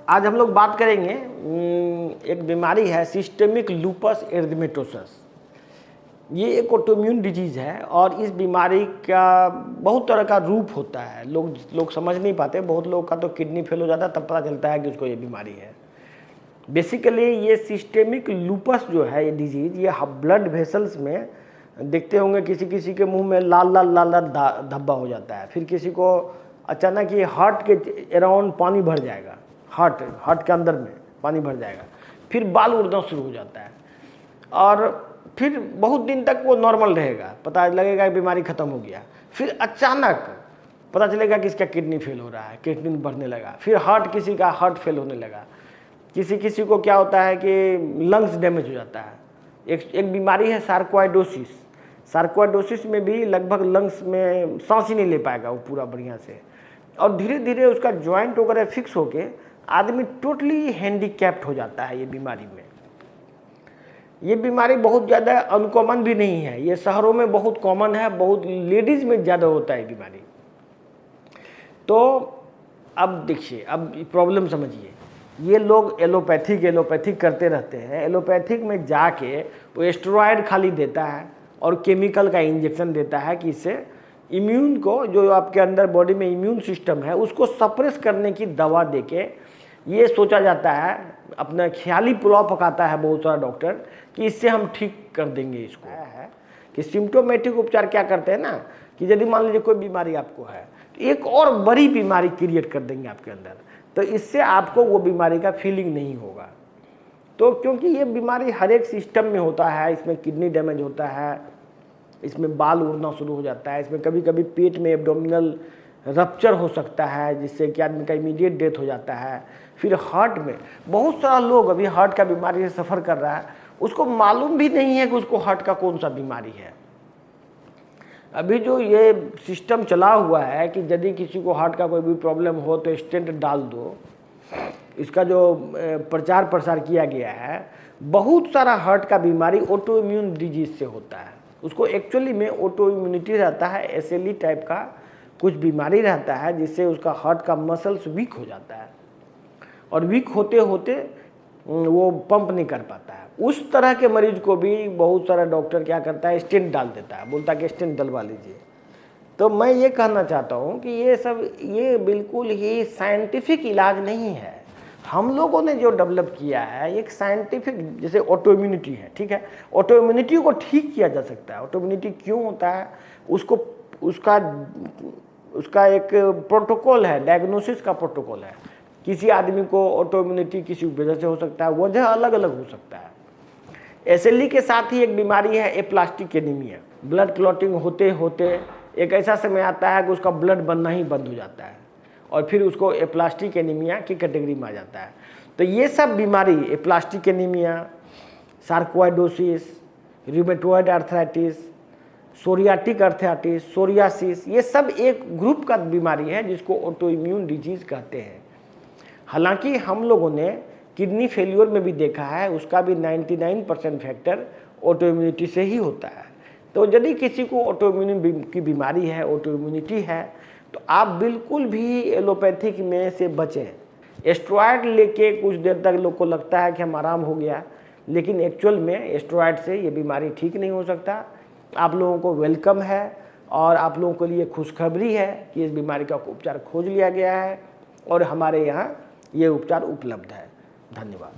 आज हम लोग बात करेंगे एक बीमारी है सिस्टेमिक लूपस एरिथेमेटोसस। ये एक ऑटोइम्यून डिजीज़ है और इस बीमारी का बहुत तरह का रूप होता है। लोग समझ नहीं पाते। बहुत लोगों का तो किडनी फेल हो जाता है, तब पता चलता है कि उसको ये बीमारी है। बेसिकली ये सिस्टेमिक लूपस जो है ये डिजीज़, ये ब्लड वेसल्स में देखते होंगे किसी किसी के मुंह में लाल लाल लाल लाल धब्बा हो जाता है। फिर किसी को अचानक ये हार्ट के अराउंड पानी भर जाएगा, हार्ट के अंदर में पानी भर जाएगा। फिर बाल उड़ना शुरू हो जाता है और फिर बहुत दिन तक वो नॉर्मल रहेगा, पता लगेगा बीमारी ख़त्म हो गया। फिर अचानक पता चलेगा कि इसका किडनी फेल हो रहा है, किडनी बढ़ने लगा। फिर किसी का हार्ट फेल होने लगा। किसी को क्या होता है कि लंग्स डैमेज हो जाता है। एक बीमारी है सार्कोइडोसिस। सार्कोइडोसिस में भी लगभग लंग्स में सांस ही नहीं ले पाएगा वो पूरा बढ़िया से, और धीरे धीरे उसका जॉइंट वगैरह फिक्स होके आदमी टोटली हैंडीकैप्ड हो जाता है। ये बीमारी में, ये बीमारी बहुत ज़्यादा अनकॉमन भी नहीं है। ये शहरों में बहुत कॉमन है, बहुत लेडीज़ में ज़्यादा होता है बीमारी। तो अब देखिए, अब प्रॉब्लम समझिए। ये लोग एलोपैथिक करते रहते हैं। एलोपैथिक में जाके वो स्टेरॉयड खाली देता है और केमिकल का इंजेक्शन देता है कि इससे इम्यून को, जो आपके अंदर बॉडी में इम्यून सिस्टम है, उसको सप्रेस करने की दवा देके ये सोचा जाता है, अपना ख्याली पुलाव पकाता है बहुत सारा डॉक्टर कि इससे हम ठीक कर देंगे इसको। है कि सिम्टोमेटिक उपचार क्या करते हैं ना, कि यदि मान लीजिए कोई बीमारी आपको है तो एक और बड़ी बीमारी क्रिएट कर देंगे आपके अंदर, तो इससे आपको वो बीमारी का फीलिंग नहीं होगा। तो क्योंकि ये बीमारी हर एक सिस्टम में होता है, इसमें किडनी डैमेज होता है, इसमें बाल उड़ना शुरू हो जाता है, इसमें कभी कभी पेट में एब्डोमिनल रप्चर हो सकता है जिससे कि आदमी का इमीडिएट डेथ हो जाता है। फिर हार्ट में बहुत सारा लोग अभी हार्ट का बीमारी से सफ़र कर रहा है, उसको मालूम भी नहीं है कि उसको हार्ट का कौन सा बीमारी है। अभी जो ये सिस्टम चला हुआ है कि यदि किसी को हार्ट का कोई भी प्रॉब्लम हो तो स्टेंट डाल दो, इसका जो प्रचार प्रसार किया गया है, बहुत सारा हार्ट का बीमारी ऑटो इम्यून डिजीज से होता है। उसको एक्चुअली में ऑटो इम्यूनिटी रहता है, एसएलई टाइप का कुछ बीमारी रहता है जिससे उसका हार्ट का मसल्स वीक हो जाता है और वीक होते होते वो पंप नहीं कर पाता है। उस तरह के मरीज को भी बहुत सारा डॉक्टर क्या करता है, स्टेंट डाल देता है, बोलता है कि स्टेंट डलवा लीजिए। तो मैं ये कहना चाहता हूँ कि ये बिल्कुल ही साइंटिफिक इलाज नहीं है। हम लोगों ने जो डेवलप किया है एक साइंटिफिक, जैसे ऑटो इम्यूनिटी है, ठीक है, ऑटो इम्यूनिटी को ठीक किया जा सकता है। ऑटो इम्यूनिटी क्यों होता है, उसका एक प्रोटोकॉल है, डायग्नोसिस का प्रोटोकॉल है। किसी आदमी को ऑटो इम्यूनिटी किसी वजह से हो सकता है, वजह अलग अलग हो सकता है। एसएलई के साथ ही एक बीमारी है एप्लास्टिक एनीमिया। ब्लड क्लॉटिंग होते होते एक ऐसा समय आता है कि उसका ब्लड बनना ही बंद हो जाता है और फिर उसको एप्लास्टिक एनीमिया की कैटेगरी में आ जाता है। तो ये सब बीमारी, aplastic anaemia, sarcoidosis, rheumatoid arthritis, psoriatic arthritis, psoriasis, ये सब एक ग्रुप का बीमारी है जिसको ऑटो इम्यून डिजीज़ कहते हैं। हालांकि हम लोगों ने किडनी फेलियर में भी देखा है, उसका भी 99% फैक्टर ऑटो इम्यूनिटी से ही होता है। तो यदि किसी को ऑटो इम्यून की बीमारी है, ऑटो इम्यूनिटी है, तो आप बिल्कुल भी एलोपैथिक में से बचें। स्टेरॉयड लेके कुछ देर तक लोग को लगता है कि हम आराम हो गया, लेकिन एक्चुअल में स्टेरॉयड से ये बीमारी ठीक नहीं हो सकता। आप लोगों को वेलकम है और आप लोगों के लिए खुशखबरी है कि इस बीमारी का उपचार खोज लिया गया है और हमारे यहाँ ये उपचार उपलब्ध है। धन्यवाद।